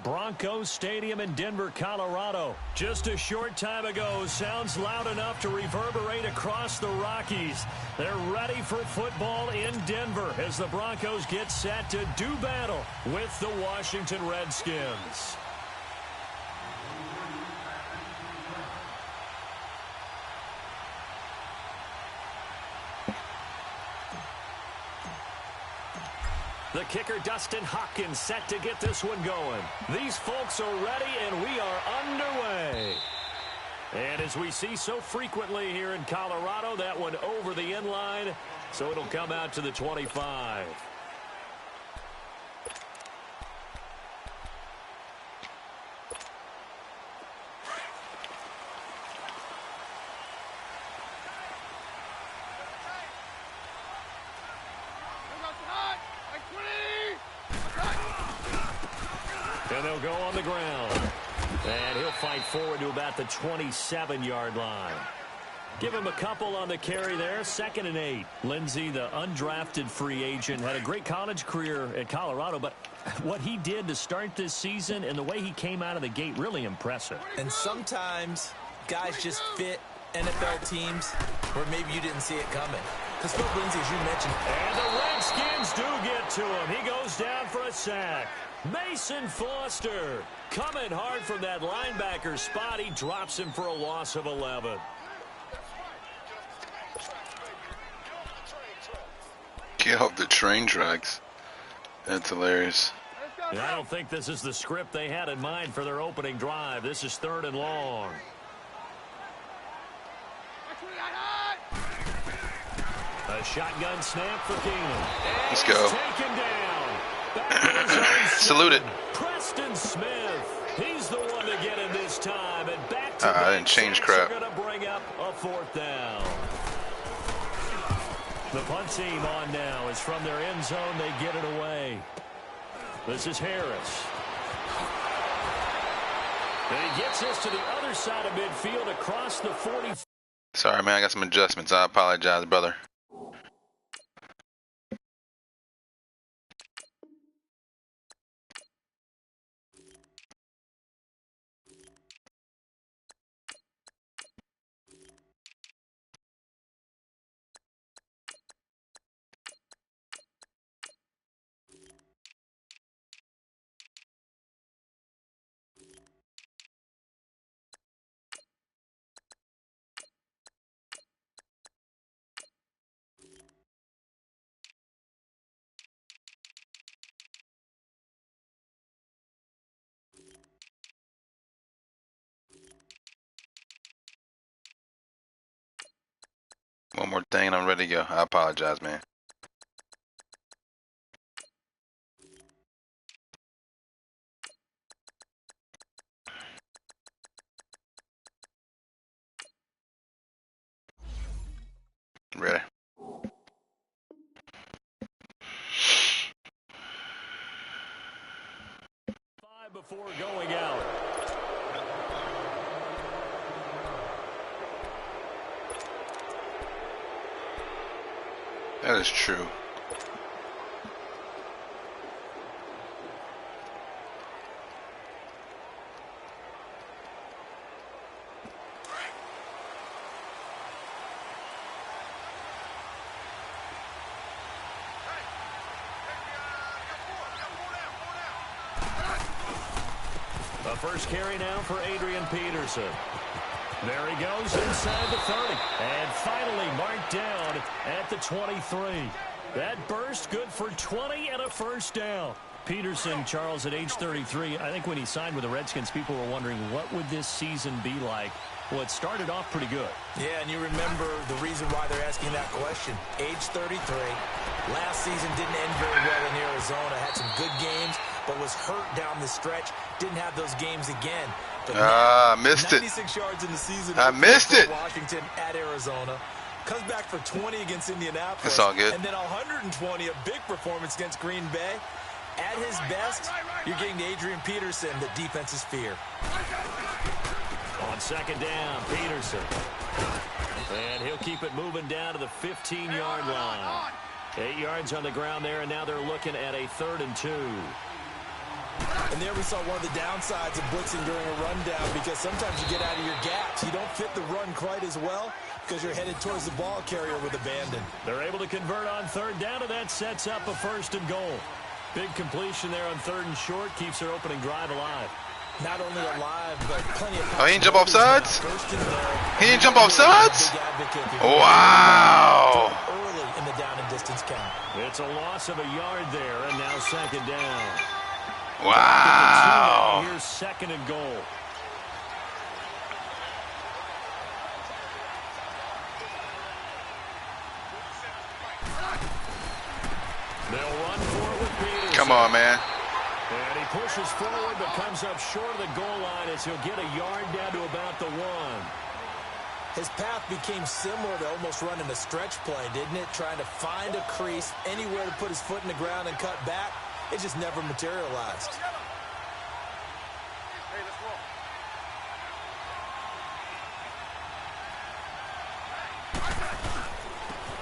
Broncos Stadium in Denver, Colorado. Just a short time ago, sounds loud enough to reverberate across the Rockies. They're ready for football in Denver as the Broncos get set to do battle with the Washington Redskins. The kicker, Dustin Hopkins, set to get this one going. These folks are ready, and we are underway. And as we see so frequently here in Colorado, that one over the end line, so it'll come out to the 25. And they'll go on the ground. And he'll fight forward to about the 27-yard line. Give him a couple on the carry there. 2nd and 8. Lindsey, the undrafted free agent, had a great college career at Colorado, but what he did to start this season and the way he came out of the gate, really impressive. And sometimes guys just fit NFL teams where maybe you didn't see it coming. Because Phil Lindsey, as you mentioned. And the Redskins do get to him. He goes down for a sack. Mason Foster coming hard from that linebacker spot. He drops him for a loss of 11. Get off the train tracks. That's hilarious. And I don't think this is the script they had in mind for their opening drive. This is 3rd and long. A shotgun snap for Keenum. Let's go. Taken down. Salute it. Preston Smith. He's the one to get him this time. And back to I didn't change crap. Going to bring up a 4th down. The punt team on now is from their end zone. They get it away. This is Harris. And he gets us to the other side of midfield across the 40. Sorry, man. I got some adjustments. I apologize, brother. One more thing and I'm ready to go. I apologize, man. Ready. Before going out. That is true. The first carry now for Adrian Peterson. There he goes inside the 30. And finally marked down at the 23. That burst good for 20 and a first down. Peterson, Charles, at age 33, I think when he signed with the Redskins, people were wondering what would this season be like. Well, it started off pretty good. Yeah, and you remember the reason why they're asking that question. Age 33. Last season didn't end very well in Arizona. Had some good games, but was hurt down the stretch. Didn't have those games again. I missed it. 96 yards in the season. I missed it. Washington at Arizona. Comes back for 20 against Indianapolis. That's all good. And then 120, a big performance against Green Bay. At his best, you're getting to Adrian Peterson, the defense's fear. On second down, Peterson. And he'll keep it moving down to the 15-yard line. 8 yards on the ground there, and now they're looking at a 3rd and 2. And there we saw one of the downsides of blitzing during a rundown, because sometimes you get out of your gaps. You don't fit the run quite as well because you're headed towards the ball carrier with abandon. They're able to convert on third down, and that sets up a 1st and goal. Big completion there on 3rd and short, keeps their opening drive alive. Not only alive, but plenty of... Oh, he didn't jump off sides? He didn't jump off sides? Wow. Early in the down and distance count. It's a loss of a yard there, and now 2nd down. Wow. Here's 2nd and goal. They'll run for it with Peterson. Come on, man. And he pushes forward but comes up short of the goal line as he'll get a yard down to about the 1. His path became similar to almost running a stretch play, didn't it? Trying to find a crease, anywhere to put his foot in the ground and cut back. It just never materialized.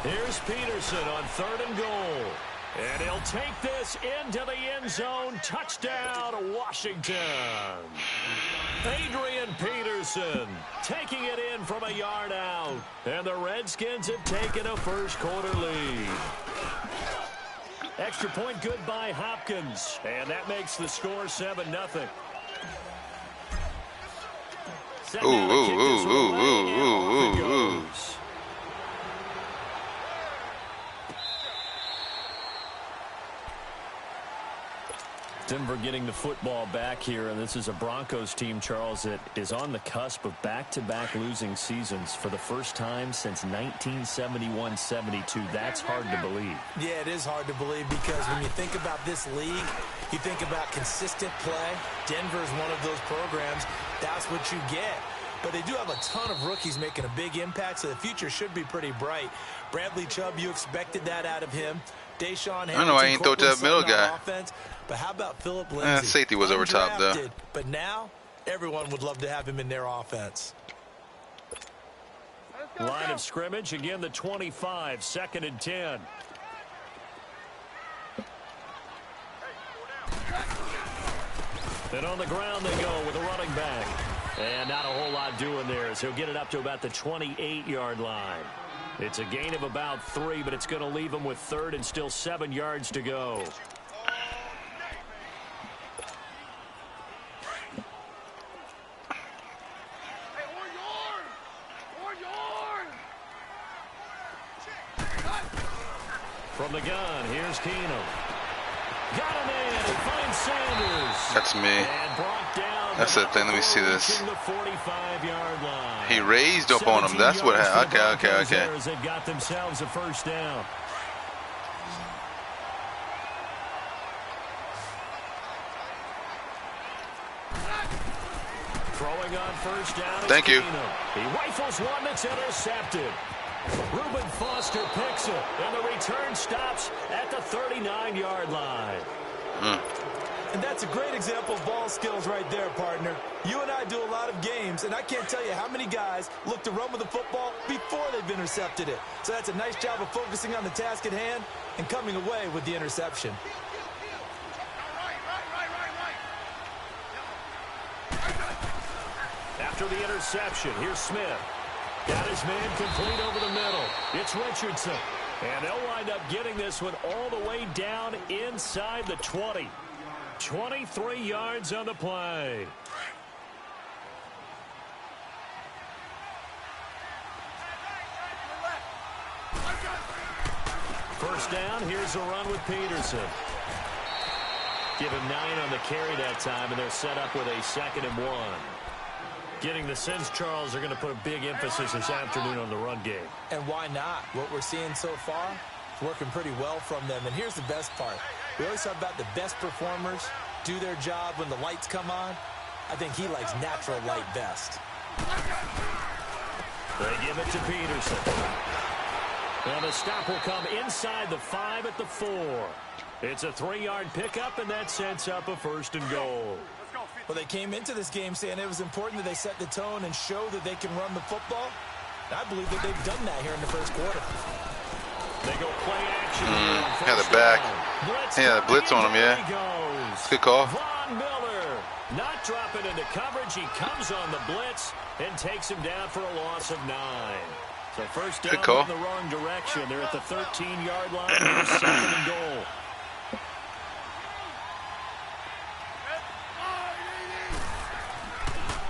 Here's Peterson on 3rd and goal. And he'll take this into the end zone. Touchdown, Washington. Adrian Peterson taking it in from a yard out. And the Redskins have taken a 1st quarter lead. Extra point good by Hopkins. And that makes the score 7-0. Ooh. Denver getting the football back here, and this is a Broncos team, Charles, that is on the cusp of back-to-back losing seasons for the first time since 1971-72. That's hard to believe. Yeah, it is hard to believe, because when you think about this league, you think about consistent play. Denver is one of those programs. That's what you get. But they do have a ton of rookies making a big impact, so the future should be pretty bright. Bradley Chubb, you expected that out of him. Deshaun I don't know why I ain't throw to that middle guy. Offense, but how about Philip Lindsay? Safety was over top, though. But now, everyone would love to have him in their offense. Line of scrimmage, again the 25, 2nd and 10. And on the ground they go with a running back. And not a whole lot doing there, as he'll get it up to about the 28-yard line. It's a gain of about 3, but it's going to leave him with 3rd and still 7 yards to go. From the gun, here's Keenum. Got him in. He finds Sanders. That's me. And brought down. That's the thing. Let me see this. The 45-yard line. He raised up on him. That's what happened. Okay. They've got themselves a 1st down. Throwing on 1st down. Thank you. He rifles one that's intercepted. Reuben Foster picks it, and the return stops at the 39-yard line. And that's a great example of ball skills right there, partner. You and I do a lot of games, and I can't tell you how many guys look to run with the football before they've intercepted it. So that's a nice job of focusing on the task at hand and coming away with the interception. After the interception, here's Smith. Got his man complete over the middle. It's Richardson. And they'll wind up getting this one all the way down inside the 20. 23 yards on the play. First down, here's a run with Peterson. Give him 9 on the carry that time, and they're set up with a 2nd and 1. Getting the sense, Charles, are going to put a big emphasis this afternoon on the run game. And why not? What we're seeing so far is working pretty well from them. And here's the best part. We always talk about the best performers do their job when the lights come on. I think he likes natural light best. They give it to Peterson. And the stop will come inside the 5 at the 4. It's a 3-yard pickup, and that sets up a 1st and goal. Well, they came into this game saying it was important that they set the tone and show that they can run the football. And I believe that they've done that here in the 1st quarter. They go play action. Had the back. Yeah, the blitz on him, yeah. It's a good call. Von Not dropping into coverage. He comes on the blitz and takes him down for a loss of 9. So first down in the wrong direction. They're at the 13-yard line. Here's 2nd and goal.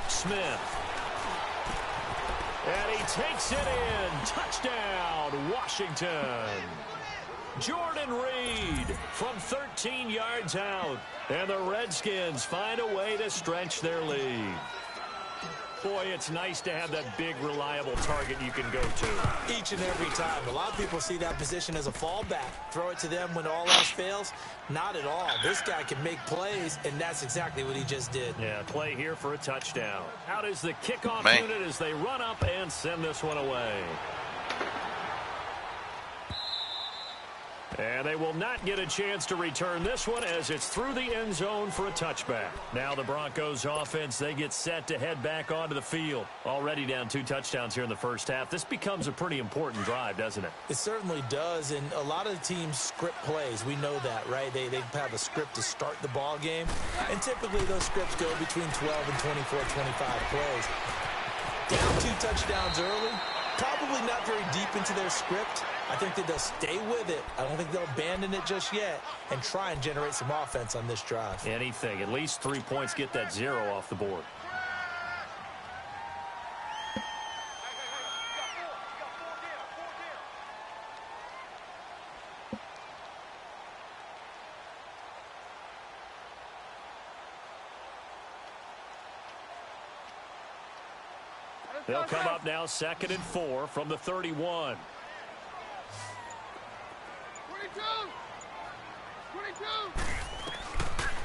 Smith. And he takes it in. Touchdown, Washington. Jordan Reed from 13 yards out. And the Redskins find a way to stretch their lead. Boy, it's nice to have that big, reliable target you can go to. Each and every time. A lot of people see that position as a fallback. Throw it to them when all else fails. Not at all. This guy can make plays, and that's exactly what he just did. Yeah, play here for a touchdown. Out is the kickoff unit as they run up and send this one away. And they will not get a chance to return this one as it's through the end zone for a touchback. Now the Broncos offense, they get set to head back onto the field. Already down 2 touchdowns here in the first half. This becomes a pretty important drive, doesn't it? It certainly does, and a lot of the teams script plays. We know that, right? They have a script to start the ball game, and typically those scripts go between 12 and 24, 25 plays. Down 2 touchdowns early, probably not very deep into their script. I think that they'll stay with it. I don't think they'll abandon it just yet and try and generate some offense on this drive. Anything. At least 3 points, get that 0 off the board. They'll come up now 2nd and 4 from the 31. 22.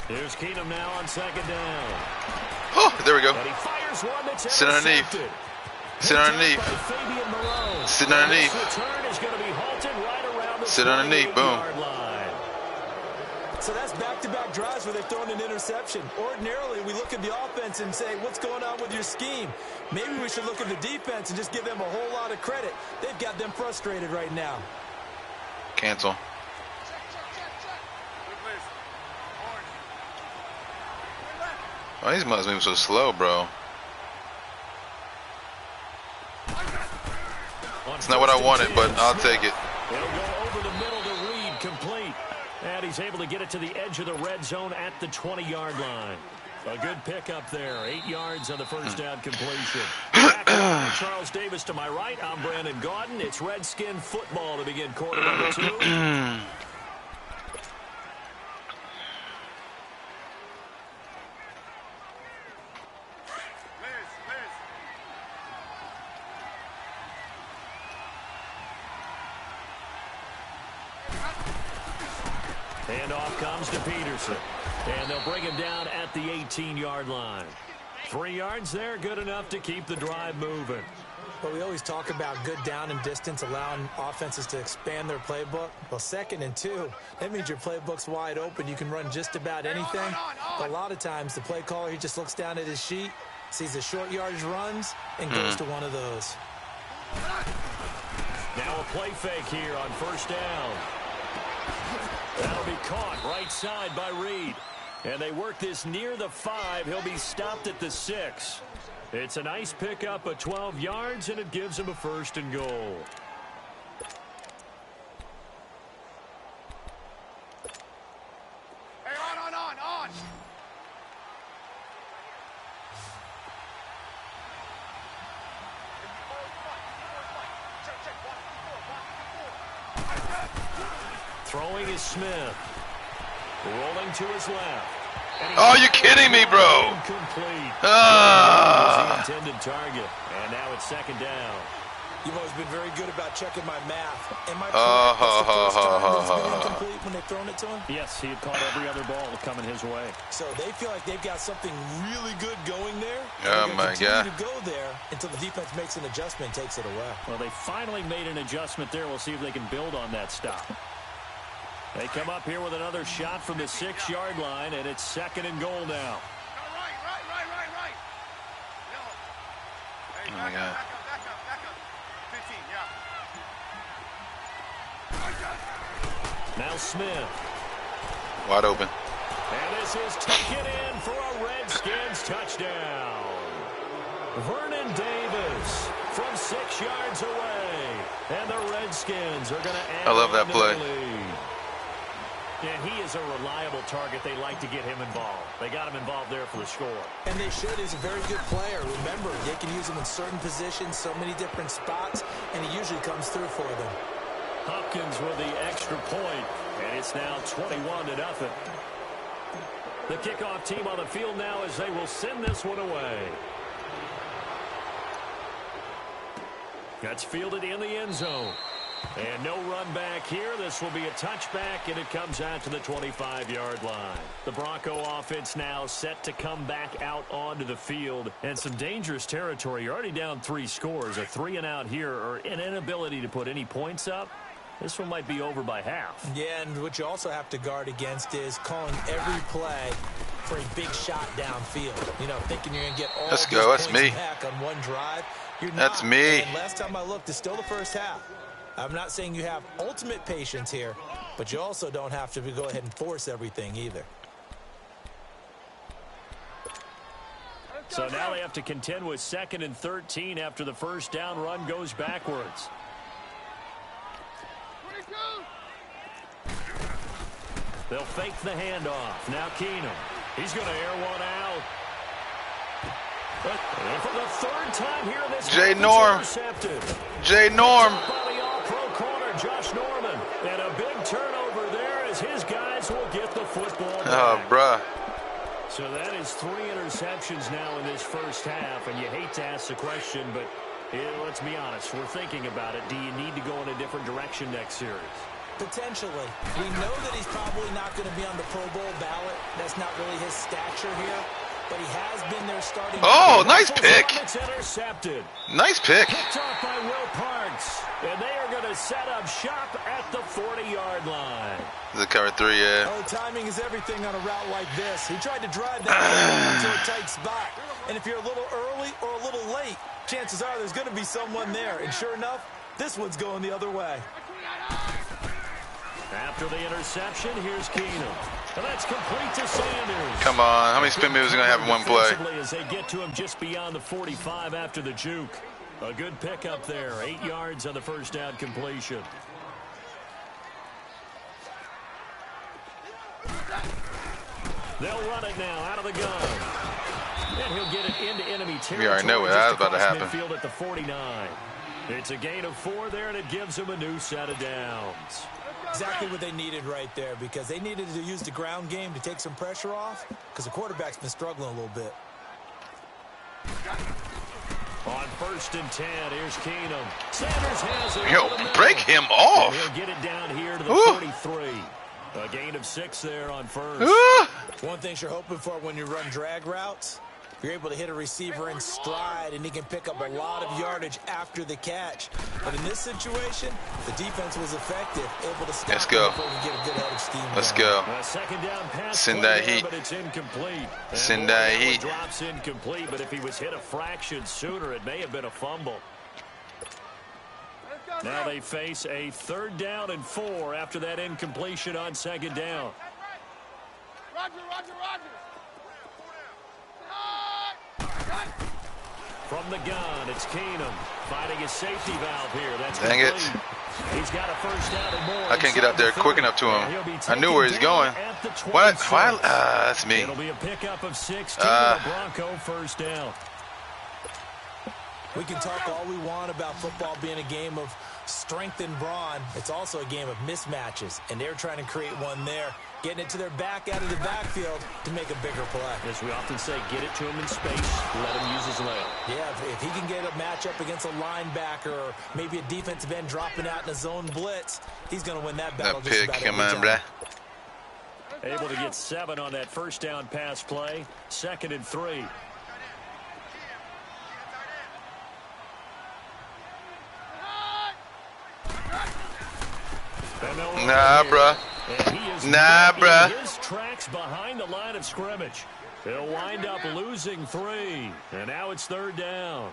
Here's Keenum now on 2nd down. Oh, there we go. And he fires one that's sit underneath. Sit underneath. Sit underneath. Sit underneath. Boom. So that's back-to-back drives where they've thrown an interception. Ordinarily, we look at the offense and say, what's going on with your scheme? Maybe we should look at the defense and just give them a whole lot of credit. They've got them frustrated right now. Cancel. Oh, these must move so slow, bro. It's not what I wanted, but I'll take it. He'll go over the middle to Reed, complete. And he's able to get it to the edge of the red zone at the 20-yard line. A good pickup there. 8 yards on the first down completion. Back Charles Davis to my right. I'm Brandon Gaudin. It's Redskin football to begin quarter number 2. And off comes to Peterson. And they'll bring him down at the 18-yard line. 3 yards there, good enough to keep the drive moving. But we always talk about good down and distance, allowing offenses to expand their playbook. Well, 2nd and 2, that means your playbook's wide open. You can run just about anything. But a lot of times, the play caller, he just looks down at his sheet, sees the short yardage runs, and goes to one of those. Now a play fake here on first down. That'll be caught right side by Reed. And they work this near the 5. He'll be stopped at the 6. It's a nice pickup of 12 yards, and it gives him a 1st and goal. Hey, on. Throwing is Smith. Rolling to his left. Oh, you're kidding me, bro. Incomplete. Ah. The intended target. And now it's 2nd down. You've always been very good about checking my math. Am I correct? That's the first time that's been incomplete when they've thrown it to him? Yes, he had caught every other ball coming his way. So they feel like they've got something really good going there. Oh, my God. To go there until the defense makes an adjustment and takes it away. Well, they finally made an adjustment there. We'll see if they can build on that stop. They come up here with another shot from the 6-yard line, and it's 2nd and goal now. Right. Oh, my God. Back up. 15, yeah. Now Smith. Wide open. And this is taken in for a Redskins touchdown. Vernon Davis from 6 yards away. And the Redskins are going to add I love that on to play. the lead. And he is a reliable target. They like to get him involved. They got him involved there for the score. And they should. He's a very good player. Remember, they can use him in certain positions, so many different spots, and he usually comes through for them. Hopkins with the extra point, and it's now 21-0. The kickoff team on the field now as they will send this one away. That's fielded in the end zone. And no run back here. This will be a touchback, and it comes out to the 25-yard line. The Bronco offense now set to come back out onto the field. And some dangerous territory. You're already down 3 scores. A 3-and-out here, or an inability to put any points up. This one might be over by half. Yeah, and what you also have to guard against is calling every play for a big shot downfield. You know, thinking you're going to get all Let's these go. That's points me. back on one drive. You're That's not. me. And last time I looked, it's still the first half. I'm not saying you have ultimate patience here, but you also don't have to go ahead and force everything either. So now they have to contend with 2nd and 13 after the first down run goes backwards. They'll fake the handoff. Now Keenum. He's going to air one out. But for the 3rd time here this Jay game, Norm. intercepted. Jay Norm. By the all-pro corner, Josh Norman. And a big turnover there as his guys will get the football back. Oh, bruh. So that is 3 interceptions now in this first half, and you hate to ask the question, but let's be honest, we're thinking about it. Do you need to go in a different direction next series? Potentially. We know that he's probably not going to be on the Pro Bowl ballot. That's not really his stature here. But he has been there starting. Oh, nice pick. It's intercepted. Nice pick. Picked off by Will Parks. And they are going to set up shop at the 40-yard line. The cover 3, yeah. Oh, timing is everything on a route like this. He tried to drive that into a tight spot. And if you're a little early or a little late, chances are there's going to be someone there. And sure enough, this one's going the other way. After the interception, here's Keenum. And that's complete to Sanders. Come on. How many spin moves are going to have in one play? As they get to him just beyond the 45 after the juke. A good pickup there. 8 yards on the first down completion. They'll run it now out of the gun. And he'll get it into enemy territory. We already know what that's about to happen. Midfield at the 49. It's a gain of 4 there, and it gives them a new set of downs. Exactly what they needed right there, because they needed to use the ground game to take some pressure off, because the quarterback's been struggling a little bit. On 1st and 10, here's Keenum. Sanders has it. Yo, break him off. And he'll get it down here to the 43. A gain of 6 there on 1st. One thing you're hoping for when you run drag routes, you're able to hit a receiver in stride, and he can pick up a lot of yardage after the catch. But in this situation, the defense was effective, able to stop. Let's go. Before we get a good head of steam. Let's going. go. A second down pass. Send that heat. But it's incomplete. Send that heat. Drops incomplete, but if he was hit a fraction sooner, it may have been a fumble. Now they face a 3rd down and 4 after that incompletion on 2nd down. Roger. From the gun, it's Keenum fighting his safety valve here. That's Dang it. complete. He's got a first down and more. I can't get out there quick enough to him. I knew where he's going. What? Why? That's me. It'll be a pickup of 16. The Bronco first down. We can talk all we want about football being a game of strength and brawn. It's also a game of mismatches, and they're trying to create one there, getting it to their back out of the backfield to make a bigger play. As we often say, get it to him in space, let him use his leg. Yeah, if he can get a matchup against a linebacker or maybe a defensive end dropping out in a zone blitz, he's going to win that battle. That pick, come on, bruh. Able to get 7 on that first down pass play. 2nd and 3. Nah, bruh. Nah, bruh. His tracks behind the line of scrimmage. They'll wind up losing 3. And now it's 3rd down.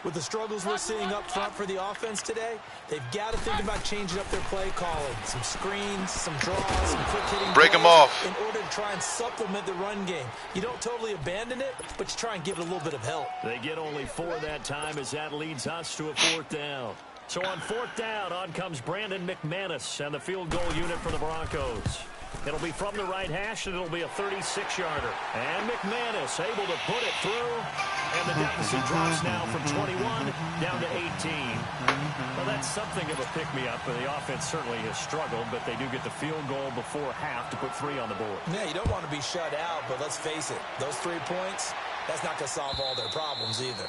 With the struggles we're seeing up front for the offense today, they've got to think about changing up their play calling. Some screens, some draws, some quick hitting. Break them off. In order to try and supplement the run game. You don't totally abandon it, but you try and give it a little bit of help. They get only 4 that time as that leads us to a 4th down. So on 4th down, on comes Brandon McManus and the field goal unit for the Broncos. It'll be from the right hash, and it'll be a 36-yarder. And McManus able to put it through. And the deficit drops now from 21 down to 18. Well, that's something of a pick-me-up. The offense certainly has struggled, but they do get the field goal before half to put 3 on the board. Yeah, you don't want to be shut out, but let's face it. Those 3 points, that's not going to solve all their problems either.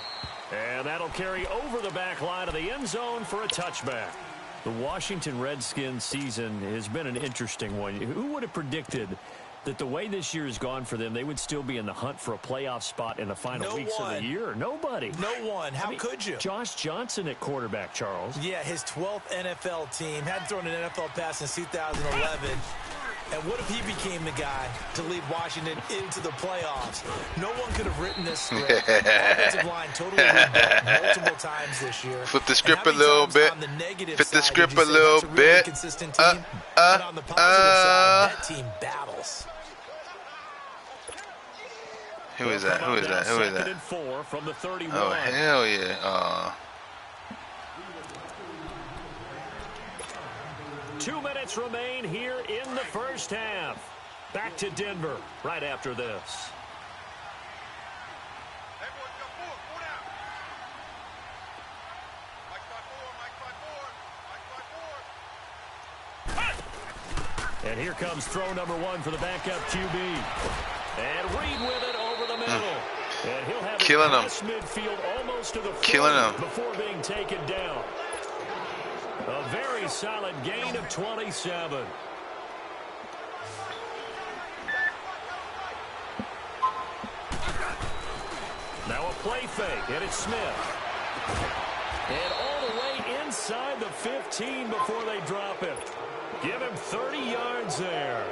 And that'll carry over the back line of the end zone for a touchback. The Washington Redskins season has been an interesting one. Who would have predicted that the way this year has gone for them, they would still be in the hunt for a playoff spot in the final weeks of the year? Nobody. No one. How could you? Josh Johnson at quarterback, Charles. Yeah, his 12th NFL team. Hadn't thrown an NFL pass since 2011. And what if he became the guy to lead Washington into the playoffs? No one could have written this script. The offensive line totally rebuilt multiple times this year. Flip the script a little bit. Flip the script a little bit. Consistent team. But on the positive side, that team battles. Who is that? Who is that? Who is that? 2nd and 4 from the 31. Oh, hell yeah. 2 minutes remain here in the first half. Back to Denver right after this. And here comes throw number 1 for the backup QB. And Reed with it over the middle. And he'll have Killing him. Midfield almost to the Killing him. before being taken down. A very solid gain of 27. Now a play fake, and it's Smith. And all the way inside the 15 before they drop it. Give him 30 yards there.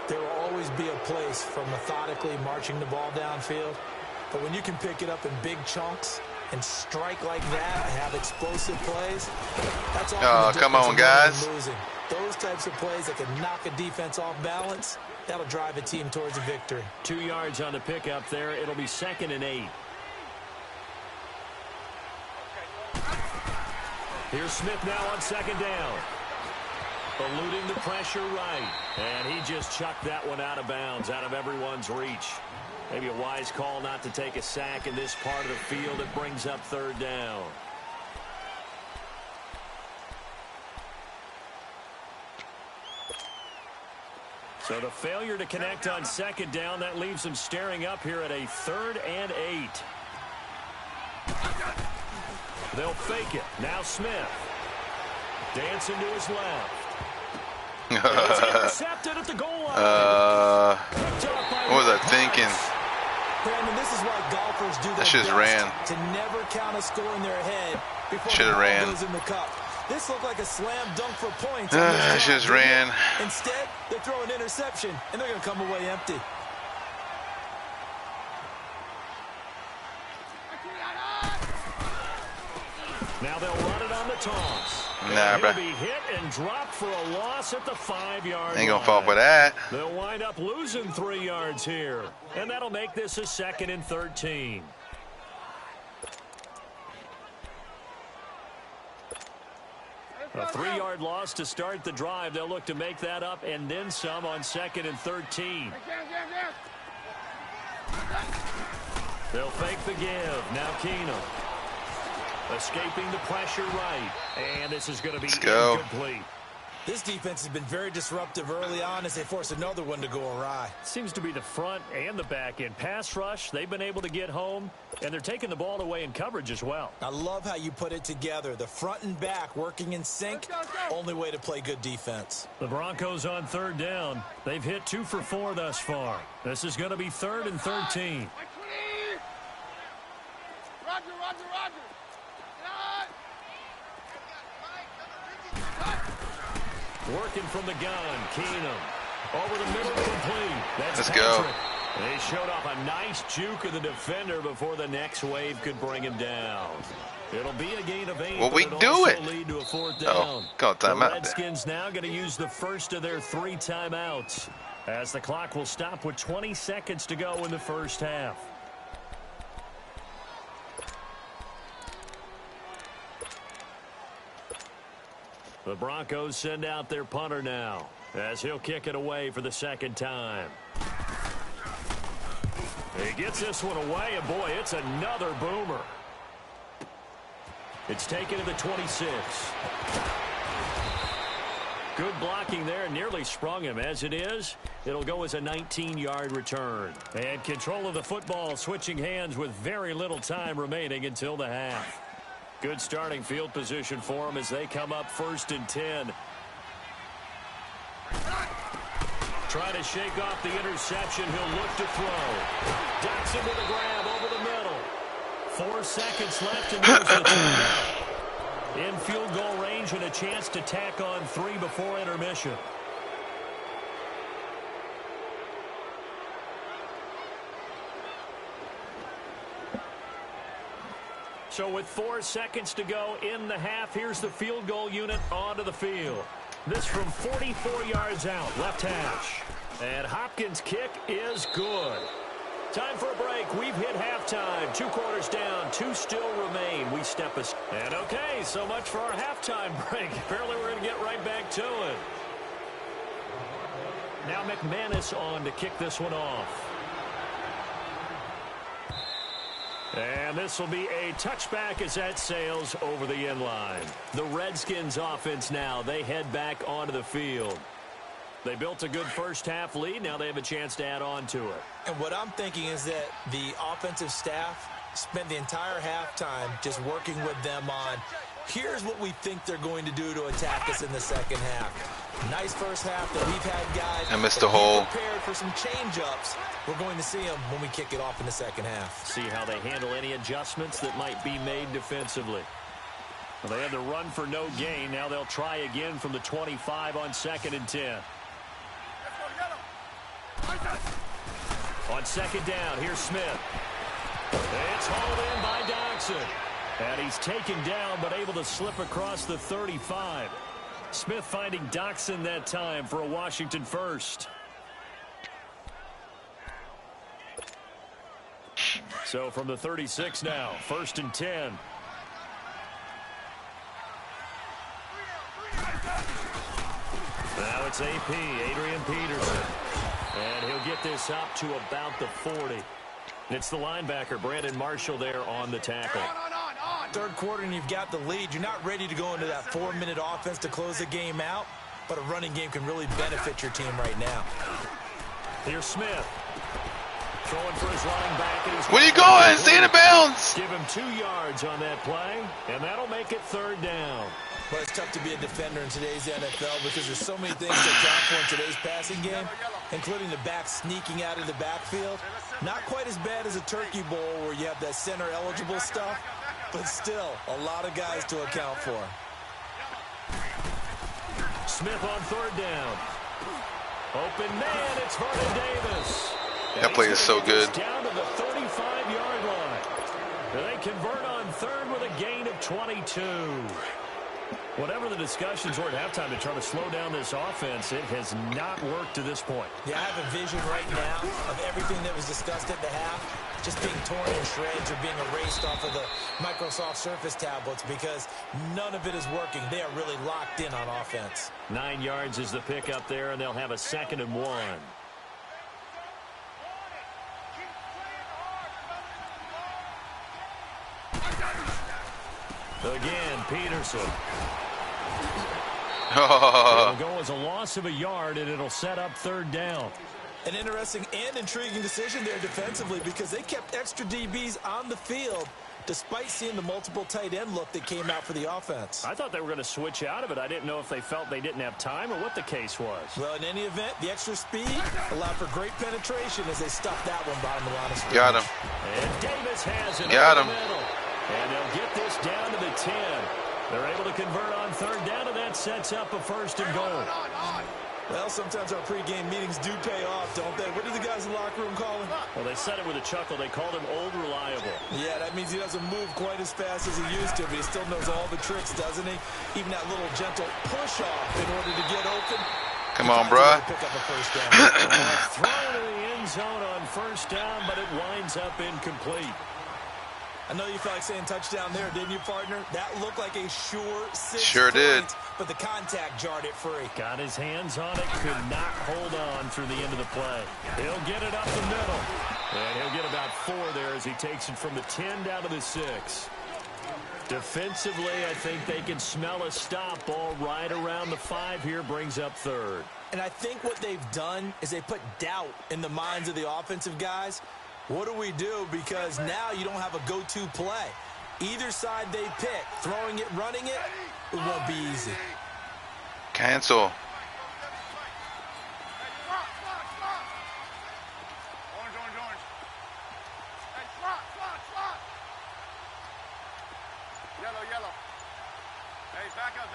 There will always be a place for methodically marching the ball downfield. But when you can pick it up in big chunks and strike like that and have explosive plays, that's all. Come on, guys. Those types of plays that can knock a defense off balance, that'll drive a team towards a victory. 2 yards on the pickup there. It'll be 2nd and 8. Here's Smith now on 2nd down. Eluding the pressure right. And he just chucked that one out of bounds, out of everyone's reach. Maybe a wise call not to take a sack in this part of the field. It brings up 3rd down. So the failure to connect on 2nd down, that leaves them staring up here at a 3rd and 8. They'll fake it. Now Smith. Dancing to his left. Intercepted at the goal line. What was I thinking? Brandon, this is why golfers do that shit ran. To never count a score in their head before the ball goes in the cup. This looked like a slam dunk for points. That shit ran. Instead, they throw an interception, and they're going to come away empty. Now they'll run it on the toss. Nah, bro. He'll be hit and dropped for a loss at the 5-yard line. Ain't gonna fall for that. They'll wind up losing 3 yards here. And that'll make this a 2nd and 13. A 3-yard loss to start the drive. They'll look to make that up and then some on 2nd and 13. They'll fake the give. Now Keenum. Escaping the pressure right. And this is going to be incomplete. This defense has been very disruptive early on as they force another one to go awry. Seems to be the front and the back end. Pass rush, they've been able to get home, and they're taking the ball away in coverage as well. I love how you put it together. The front and back working in sync, only way to play good defense. The Broncos on 3rd down. They've hit 2 for 4 thus far. This is going to be 3rd and 13. Roger. Working from the gun, Keenum. Over the middle, complete. Let's go. They showed off a nice juke of the defender before the next wave could bring him down. It'll be a gain of 8. Well, we do it. Lead to a 4th down. Oh, call timeout the there. Redskins now going to use the first of their 3 timeouts as the clock will stop with 20 seconds to go in the first half. The Broncos send out their punter now as he'll kick it away for the 2nd time. He gets this one away, and boy, it's another boomer. It's taken to the 26. Good blocking there, nearly sprung him. As it is, it'll go as a 19-yard return. And control of the football switching hands with very little time remaining until the half. Good starting field position for them as they come up 1st and 10. Trying to shake off the interception. He'll look to throw. Dotson with a grab over the middle. 4 seconds left and there's the timeout. In field goal range and a chance to tack on 3 before intermission. So with 4 seconds to go in the half, here's the field goal unit onto the field. This from 44 yards out, left hash. And Hopkins' kick is good. Time for a break. We've hit halftime. 2 quarters down, 2 still remain. We step aside. And okay, so much for our halftime break. Apparently we're going to get right back to it. Now McManus on to kick this one off. And this will be a touchback as that sails over the end line. The Redskins offense now, they head back onto the field. They built a good first half lead. Now they have a chance to add on to it. And what I'm thinking is that the offensive staff spent the entire halftime just working with them on, here's what we think they're going to do to attack us in the second half. Nice first half that we've had guys. I missed the hole. Prepared for some change-ups. We're going to see them when we kick it off in the second half. See how they handle any adjustments that might be made defensively. Well, they had to run for no gain. Now they'll try again from the 25 on 2nd and 10. On 2nd down, here's Smith. It's hauled in by Dotson. And he's taken down but able to slip across the 35. Smith finding Dotson that time for a Washington first. So from the 36 now, 1st and 10. Now it's AP, Adrian Peterson. And he'll get this up to about the 40. It's the linebacker, Brandon Marshall, there on the tackle. Third quarter and you've got the lead. You're not ready to go into that 4-minute offense to close the game out, but a running game can really benefit your team right now. Here's Smith. Throwing for his running back. And he's Where you going? Stay in the bounds. Give him 2 yards on that play, and that'll make it 3rd down. But it's tough to be a defender in today's NFL because there's so many things to account for in today's passing game, including the back sneaking out of the backfield. Not quite as bad as a turkey bowl where you have that center eligible stuff, but still a lot of guys to account for. Smith on 3rd down. Open man, it's Vernon Davis. That play is so good. Down to the 35-yard line. They convert on 3rd with a gain of 22. Whatever the discussions were at halftime to try to slow down this offense, it has not worked to this point. Yeah, I have a vision right now of everything that was discussed at the half just being torn in shreds or being erased off of the Microsoft Surface tablets because none of it is working. They are really locked in on offense. 9 yards is the pick up there, and they'll have a 2nd and 1. Again, Peterson. It'll go as a loss of a yard, and it'll set up 3rd down. An interesting and intriguing decision there defensively because they kept extra DBs on the field despite seeing the multiple tight end look that came out for the offense. I thought they were going to switch out of it. I didn't know if they felt they didn't have time or what the case was. Well, in any event, the extra speed allowed for great penetration as they stuffed that one bottom of the line of scrimmage. Got him. And Davis has it. Got him. The middle. And they'll get this down to the 10. They're able to convert on 3rd down, and that sets up a 1st and goal. Well, sometimes our pregame meetings do pay off, don't they? What do the guys in the locker room call him? Well, they said it with a chuckle. They called him Old Reliable. Yeah, that means he doesn't move quite as fast as he used to, but he still knows all the tricks, doesn't he? Even that little gentle push-off in order to get open. Come on, bruh. Pick up a first down. Thrown to the end zone on first down, but it winds up incomplete. I know you felt like saying touchdown there, didn't you, partner? That looked like a sure 6 Sure did. points, but the contact jarred it free. Got his hands on it, could not hold on through the end of the play. He'll get it up the middle, and he'll get about 4 there as he takes it from the 10 down to the 6. Defensively, I think they can smell a stop. Ball right around the 5 here, brings up 3rd. And I think what they've done is they put doubt in the minds of the offensive guys. What do we do? Because now you don't have a go-to play. Either side they pick, throwing it, running it, it won't be easy. Cancel. Orange, orange, orange. Hey, slot. Yellow, yellow. Hey, back up.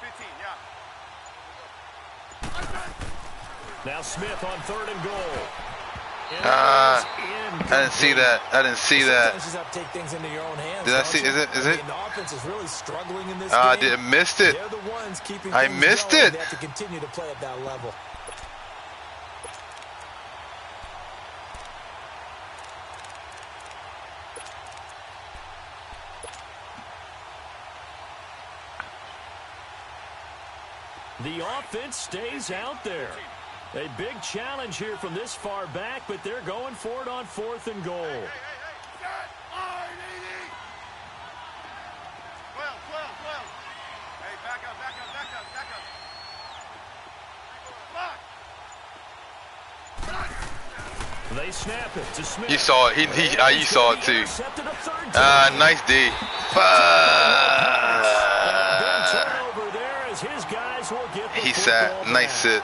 15, yeah. Now Smith on 3rd and goal. I didn't see that. Sometimes you just have to take things into your own hands. Did I see? Is it? The offense is really struggling in this I game. missed it. They're the ones keeping I things missed going. it. They have to continue to play at that level. The offense stays out there. A big challenge here from this far back, but they're going for it on 4th and goal. Hey. 12. Hey, back up. They snap it to Smith. You saw it. You saw it too. Nice D. Turnover there as his guys will get the He sat. football Nice back. sit.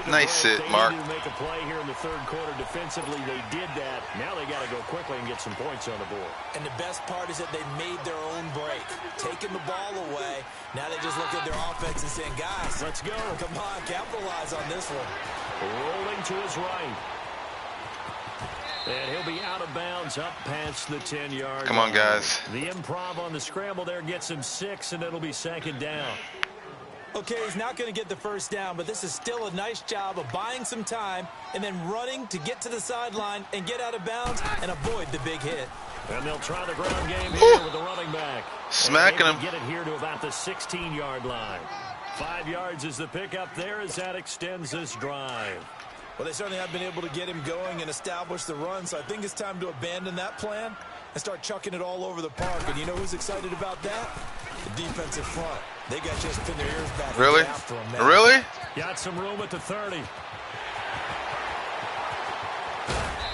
Nice sit, Mark. They needed to make a play here in the 3rd quarter defensively. They did that. Now they got to go quickly and get some points on the board. And the best part is that they made their own break, taking the ball away. Now they just look at their offense and saying, guys, Let's go. Come on, capitalize on this one. Rolling to his right. And he'll be out of bounds up past the 10-yard line. Come on, guys. The improv on the scramble there gets him 6, and it'll be 2nd down. Okay, he's not going to get the first down, but this is still a nice job of buying some time and then running to get to the sideline and get out of bounds and avoid the big hit. And they'll try the ground game here with the running back. Smacking him. Get it here to about the 16-yard line. 5 yards is the pickup there as that extends this drive. Well, they certainly have been able to get him going and establish the run, so I think it's time to abandon that plan and start chucking it all over the park. And you know who's excited about that? The defensive front. They got just pin their ears back. Really? After him, man. Really? Got some room at the 30.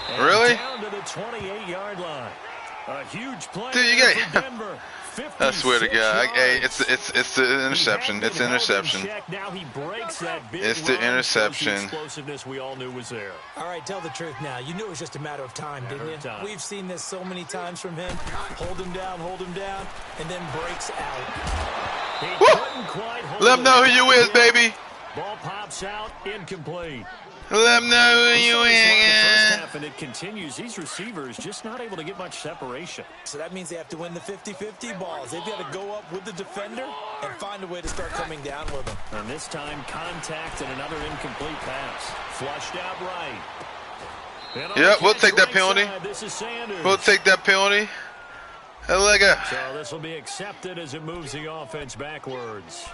And Really? down to the 28-yard line. A huge play Dude, you for got. Denver. I swear to God. Hey, yards. it's the interception. It's interception. Now he breaks that big It's the run, interception. shows the explosiveness we all knew was there. All right, tell the truth now. You knew it was just a matter of time, didn't you? Time. We've seen this so many times from him. Hold him down, and then breaks out. He couldn't quite hold Let them know who you is, baby. Ball pops out, incomplete. Let them know who you First is. half, and it continues. These receivers just not able to get much separation. So that means they have to win the 50-50 balls. They've got to go up with the defender and find a way to start coming down with them. And this time, contact and another incomplete pass. Flushed out right. And on Yeah, the we'll catch take that right penalty. side, this is Sanders. We'll take that penalty. So this will be accepted as it moves the offense backwards.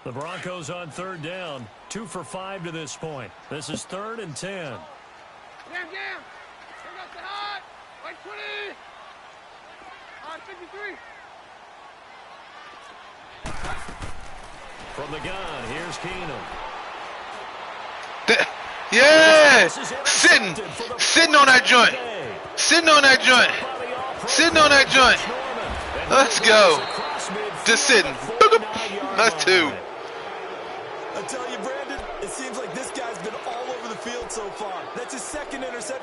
The Broncos on 3rd down. 2 for 5 to this point. This is 3rd and 10. Jam. Bring up the hot. 120. On 53. From the gun, here's Keenum. Yeah! Sitting on that joint. Sitting on that joint. Sitting on that joint. Let's go. Just sitting. That's 2. I tell you, Brandon, it's the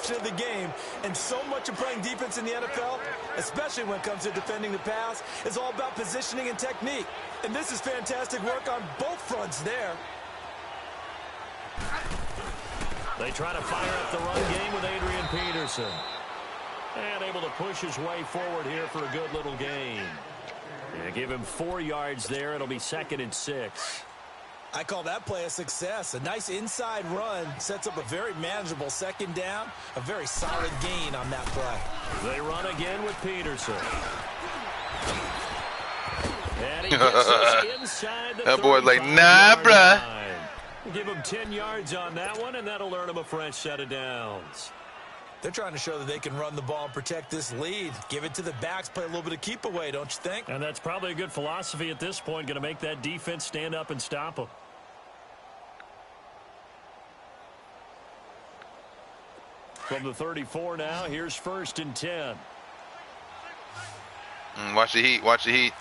perception of the game. And so much of playing defense in the NFL, especially when it comes to defending the pass, is all about positioning and technique. And this is fantastic work on both fronts there. They try to fire up the run game with Adrian Peterson. And able to push his way forward here for a good little gain. Yeah, give him 4 yards there. It'll be 2nd and 6. I call that play a success. A nice inside run sets up a very manageable 2nd down. A very solid gain on that play. They run again with Peterson. And he gets us inside the that boy like, 35 nah, bruh. line. Give him 10 yards on that one, and that'll earn him a fresh set of downs. They're trying to show that they can run the ball and protect this lead. Give it to the backs, play a little bit of keep away, don't you think? And that's probably a good philosophy at this point, going to make that defense stand up and stop them. From the 34 now, here's 1st and 10. Watch the heat. Watch the heat.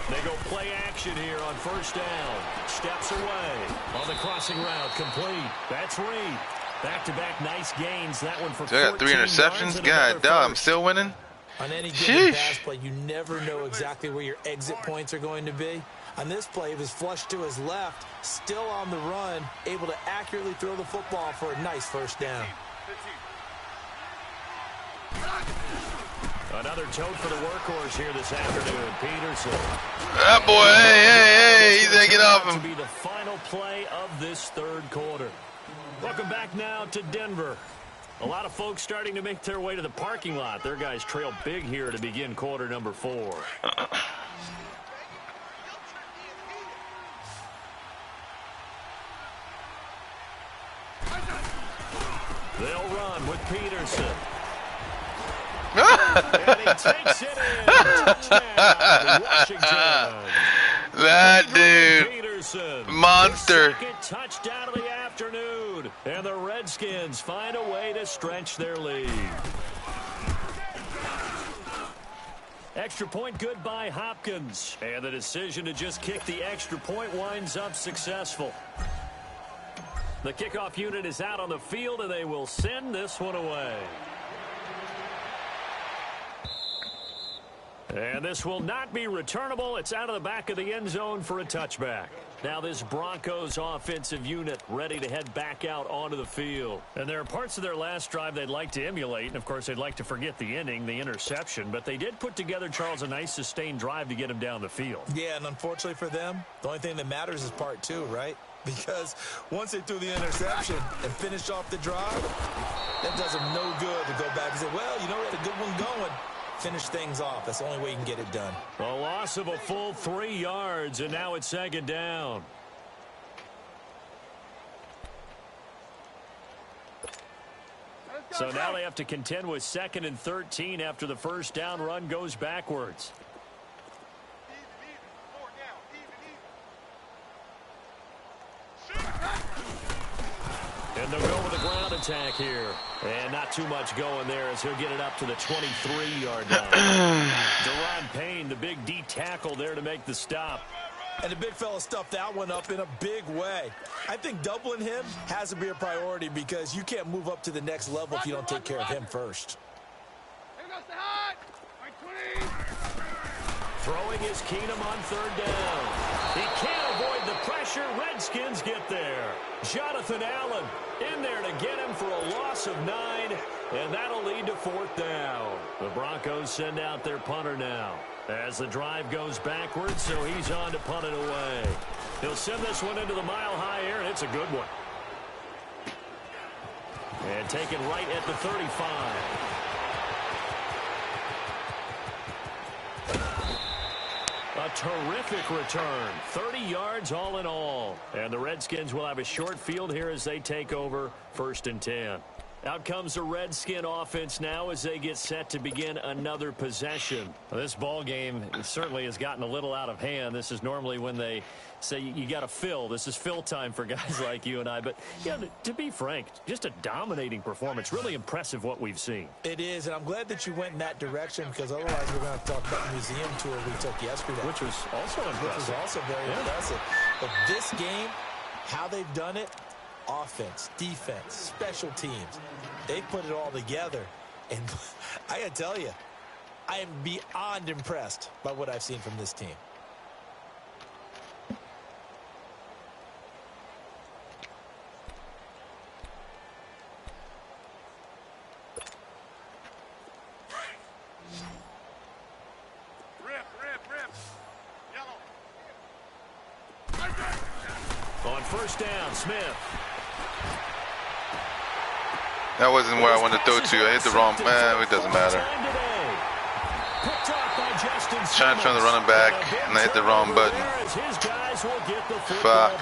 They go play action here on 1st down. Steps away on the crossing route, complete. That's Reed. Back-to-back nice gains. That one for 14 got 3 interceptions. God, dog, I'm still winning. On any given pass play, you never know exactly where your exit points are going to be. On this play, he was flushed to his left, still on the run, able to accurately throw the football for a nice 1st down. Another tote for the workhorse here this afternoon, Peterson. That boy, hey, he's going to get off him. To be the final play of this 3rd quarter. Welcome back now to Denver. A lot of folks starting to make their way to the parking lot. Their guys trail big here to begin quarter number 4. They'll run with Peterson. And he takes it in. Touchdown, Washington. That dude, Peterson, monster. 2nd touchdown of the afternoon. And the Redskins find a way to stretch their lead. Extra point good by Hopkins. And the decision to just kick the extra point winds up successful. The kickoff unit is out on the field, and they will send this one away. And this will not be returnable. It's out of the back of the end zone for a touchback. Now this Broncos offensive unit ready to head back out onto the field. And there are parts of their last drive they'd like to emulate. And, of course, they'd like to forget the ending, the interception. But they did put together, Charles, a nice sustained drive to get him down the field. Yeah, and unfortunately for them, the only thing that matters is part 2, right? Because once they threw the interception and finished off the drive, that does them no good to go back and say, well, you know, we had a good one going. Finish things off. That's the only way you can get it done. A loss of a full 3 yards, and now it's 2nd down. So now they have to contend with 2nd and 13 after the 1st down run goes backwards. And they'll go with a ground attack here. And not too much going there as he'll get it up to the 23-yard line. Deron Payne, the big D tackle there to make the stop. And the big fella stuffed that one up in a big way. I think doubling him has to be a priority because you can't move up to the next level if you don't take care of him first. Throwing is Keenum on 3rd down. He can't avoid the pressure. Redskins get there. Jonathan Allen in there to get him for a loss of 9, and that'll lead to 4th down. The Broncos send out their punter now as the drive goes backwards, so he's on to punt it away. He'll send this one into the mile-high air, and it's a good one. And taken right at the 35. A terrific return. 30 yards all in all. And the Redskins will have a short field here as they take over 1st and 10. Out comes the Redskin offense now as they get set to begin another possession. Well, this ball game certainly has gotten a little out of hand. This is normally when they say you got to fill. This is fill time for guys like you and I. But, you know, to be frank, just a dominating performance. Really impressive what we've seen. It is, and I'm glad that you went in that direction because otherwise we're going to talk about the museum tour we took yesterday. Which was also impressive. Which was also very impressive. But this game, how they've done it, offense, defense, special teams. They put it all together. And I got to tell you, I am beyond impressed by what I've seen from this team. On first down, Smith. That wasn't where I wanted to throw to. I hit the wrong man. It doesn't matter. Trying to turn the running back, and I hit the wrong button. Fuck.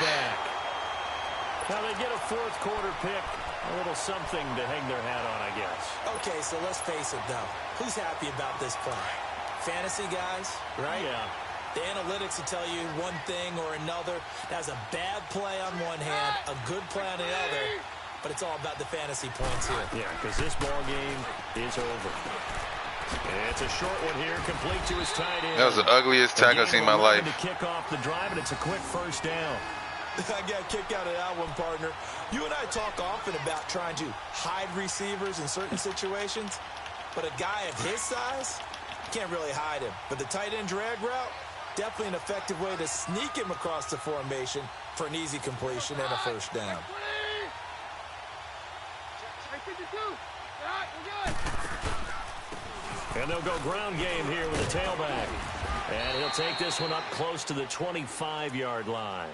Now they get a fourth quarter pick. A little something to hang their hat on, I guess. Okay, so let's face it, though. Who's happy about this play? Fantasy guys, right? Yeah. The analytics will tell you one thing or another. That's a bad play on one hand, a good play on the other, but it's all about the fantasy points here. Yeah, because this ball game is over. It's a short one here, complete to his tight end. That was the ugliest tackle I've seen in my life. To kick off the drive, and it's a quick first down. I got a kick out of that one, partner. You and I talk often about trying to hide receivers in certain situations, but a guy of his size, can't really hide him. But the tight end drag route, definitely an effective way to sneak him across the formation for an easy completion and a first down. And they'll go ground game here with a tailback. And he'll take this one up close to the 25-yard line.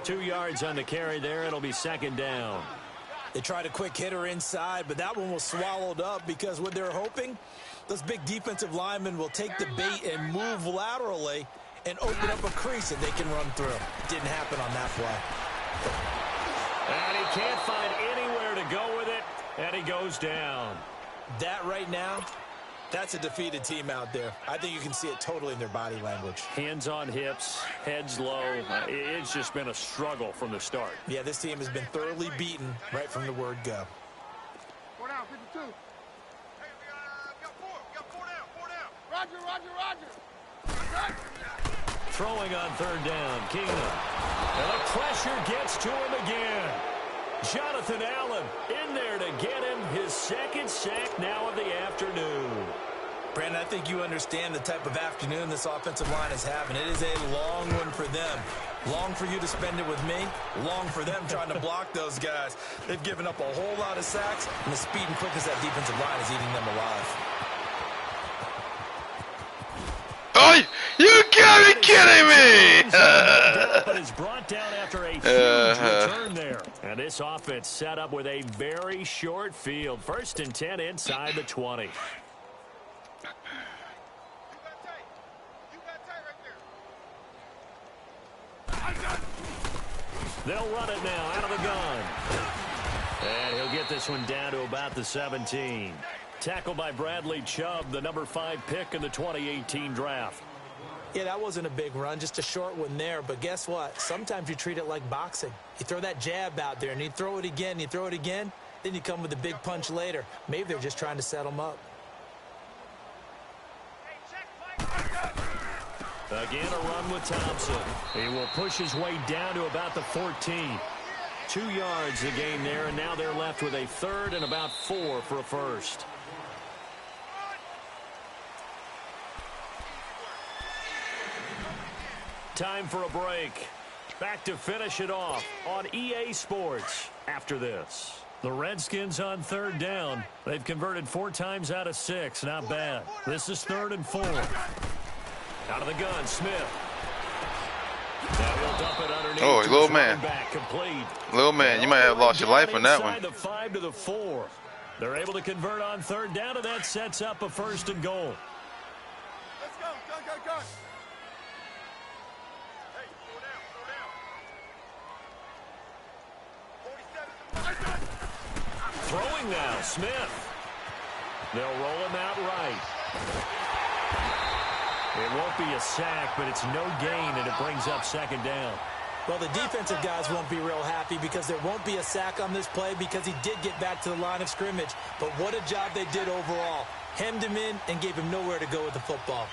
2 yards on the carry there. It'll be second down. They tried a quick hitter inside, but that one was swallowed up because what they're hoping, those big defensive linemen will take the bait and move laterally and open up a crease that they can run through. Didn't happen on that play. And he can't find anywhere to go with it, and he goes down. That right now, that's a defeated team out there. I think you can see it totally in their body language. Hands on hips, heads low. It's just been a struggle from the start. Yeah, this team has been thoroughly beaten right from the word go. 4 down, 52. Hey, we got 4 down. Roger. Throwing on third down, Keenan. And the pressure gets to him again. Jonathan Allen in there to get him his second sack now of the afternoon. Brandon, I think you understand the type of afternoon this offensive line is having. It is a long one for them. Long for you to spend it with me. Long for them trying to block those guys. They've given up a whole lot of sacks, and the speed and quickness of that defensive line is eating them alive. Oh, you gotta be kidding me! But it's brought down after a huge return there. And this offense set up with a very short field. 1st and 10 inside the 20. You got tight right there. They'll run it now out of the gun. And he'll get this one down to about the 17. Tackled by Bradley Chubb, the number 5 pick in the 2018 draft. Yeah, that wasn't a big run, just a short one there. But guess what? Sometimes you treat it like boxing. You throw that jab out there, and you throw it again, then you come with a big punch later. Maybe they're just trying to set them up. Again, a run with Thompson. He will push his way down to about the 14. 2 yards a gain there, and now they're left with a 3rd and about 4 for a first. Time for a break. Back to finish it off on EA Sports after this. The Redskins on 3rd down. They've converted 4 times out of 6. Not bad. This is 3rd and 4. Out of the gun, Smith. Now he'll dump it underneath. Oh, little man. Back, complete. Little man, you might have lost your life on that one. The 5 to the 4. They're able to convert on 3rd down, and that sets up a 1st and goal. Let's go. Go. Hey, 4 down. 47. Throwing now, Smith. They'll roll him out right. It won't be a sack, but it's no gain, and it brings up 2nd down. Well, the defensive guys won't be real happy because there won't be a sack on this play because he did get back to the line of scrimmage. But what a job they did overall. Hemmed him in and gave him nowhere to go with the football.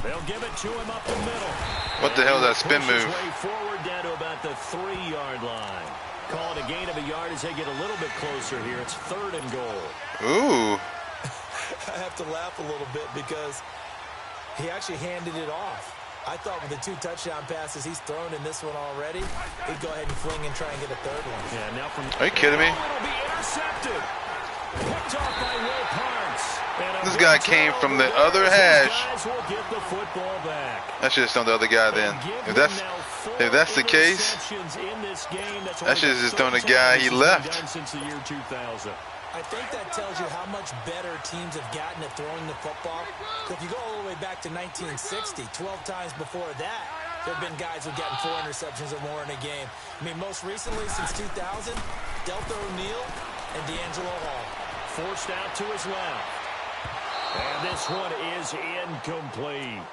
They'll give it to him up the middle. What the hell is that spin Pushes move? way forward down to about the 3-yard line. Call it a gain of a yard as they get a little bit closer here. It's 3rd and goal. Ooh. I have to laugh a little bit because he actually handed it off. I thought with the 2 touchdown passes he's thrown in this one already, he'd go ahead and fling and try and get a 3rd one. Yeah, now from... Are you kidding me? It'll be intercepted. Picked off by Will Parks. This guy came from the other hash. Guys will get the football back. I should have thrown the other guy then. If that's the case, I should have just thrown the guy he left. Since the year 2000. I think that tells you how much better teams have gotten at throwing the football. If you go all the way back to 1960, 12 times before that, there have been guys who've gotten 4 interceptions or more in a game. I mean, most recently since 2000, Delta O'Neal and D'Angelo Hall. Forced out to his left. And this one is incomplete.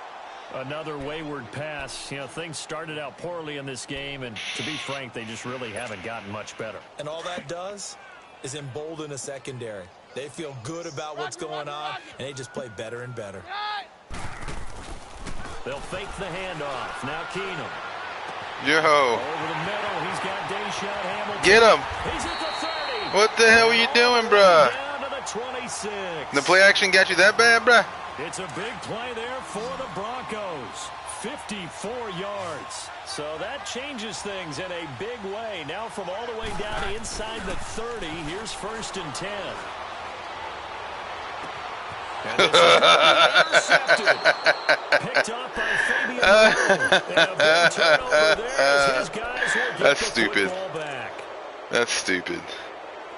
Another wayward pass. You know, things started out poorly in this game, and to be frank, they just really haven't gotten much better. And all that does is embolden a secondary. They feel good about what's going on, and they just play better and better. They'll fake the handoff. Now Keenum. Yo. Over the middle, he's got Deshaun Hamilton. Get him. He's at the 30. What the hell are you doing, bruh? Down to the 26. The play action got you that bad, bruh? It's a big play there for the Broncos. 54 yards. So that changes things in a big way. Now from all the way down inside the 30, here's 1st and 10. And this is intercepted. Picked up by Fabian. And a big turnover there as his guys will get That's the stupid. football back. That's stupid.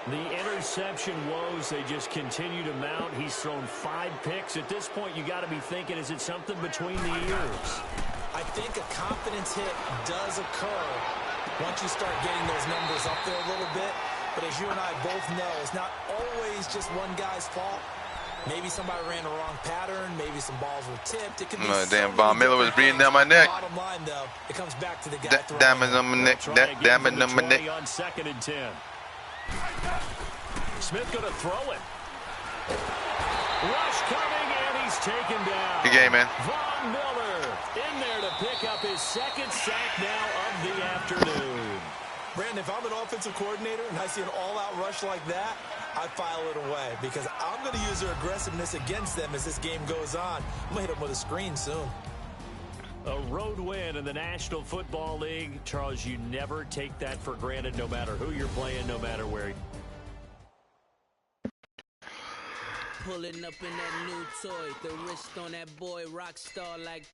The interception woes, they just continue to mount. He's thrown 5 picks. At this point, you got to be thinking, is it something between the ears? I think a confidence hit does occur once you start getting those numbers up there a little bit. But as you and I both know, it's not always just one guy's fault. Maybe somebody ran the wrong pattern. Maybe some balls were tipped. It could be Damn, Von Miller was breathing down my neck. Bottom line, though, it comes back to the guy throwing. Diamond on my neck. Diamond on my neck. On 2nd and 10. Smith going to throw it. Rush coming, and he's taken down. Good game, man. Von Miller in there to pick up his 2nd sack now of the afternoon. Brandon, if I'm an offensive coordinator and I see an all-out rush like that, I file it away because I'm going to use their aggressiveness against them as this game goes on. I'm going to hit them with a screen soon. A road win in the National Football League. Charles, you never take that for granted no matter who you're playing, no matter where. Pulling up in that new toy, the wrist on that boy, rock star like